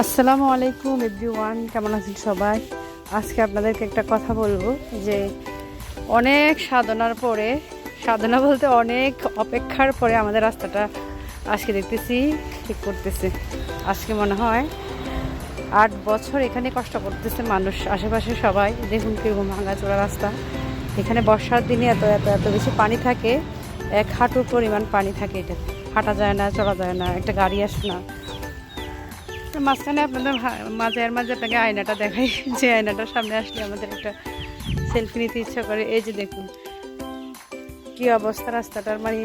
আসসালামু আলাইকুম এভরিওয়ান, কেমন আছেন সবাই? আজকে আপনাদেরকে একটা কথা বলবো যে অনেক সাধনার পরে, সাধনা বলতে অনেক অপেক্ষার পরে আমাদের রাস্তাটা আজকে দেখতেছি ঠিক করতেছে। আজকে মনে হয় 8 বছর এখানে কষ্ট করতেছে মানুষ, আশেপাশে সবাই। দেখুন কীরকম ভাঙাচোরা রাস্তা। এখানে বর্ষার দিনে এত এত এত বেশি পানি থাকে, 1 হাঁটু পরিমাণ পানি থাকে। এটা হাঁটা যায় না, চলা যায় না, একটা গাড়ি আসে না। মাঝখানে আপনাদের মাঝে আপনাকে আয়নাটা দেখাই, যে আয়নাটার সামনে আসলে আমাদের একটা সেলফি নিতে ইচ্ছা করে। এই যে দেখুন কি অবস্থা রাস্তাটার, মানে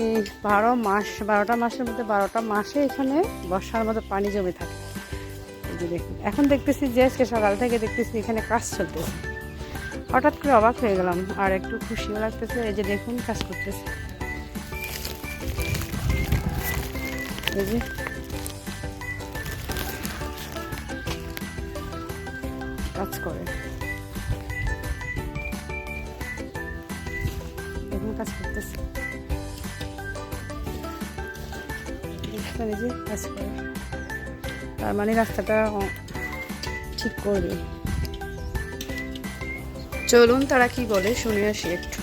12টা মাসের মধ্যে 12টা মাসে এখানে বর্ষার মতো পানি জমে থাকে। এই যে দেখুন, এখন দেখতেছি যে আজকে সকাল থেকে দেখতেছি এখানে কাজ চলতেছে। হঠাৎ করে অবাক হয়ে গেলাম, আর একটু খুশিও লাগতেছে। এই যে দেখুন কাজ করতেছে, এই যে কাজ করে, দেখুন কাজ করতেছে, এই যে কাজ করে। তার মানে রাস্তাটা ঠিক করবে। চলুন তারা কি বলে শুনে আসি একটু।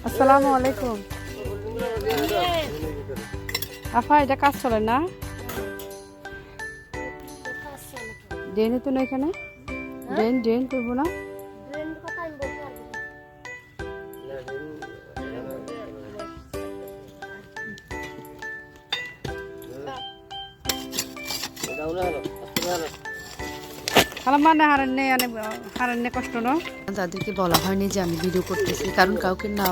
আসসালামু আলাইকুম আফা, এটা কাজ চলে না? ড্রেনে তো না, এখানে ড্রেন করবো না? হারান্নে কষ্ট না, তাদেরকে বলা হয়নি যে আমি ভিডিও করতেছি, কারণ কাউকে না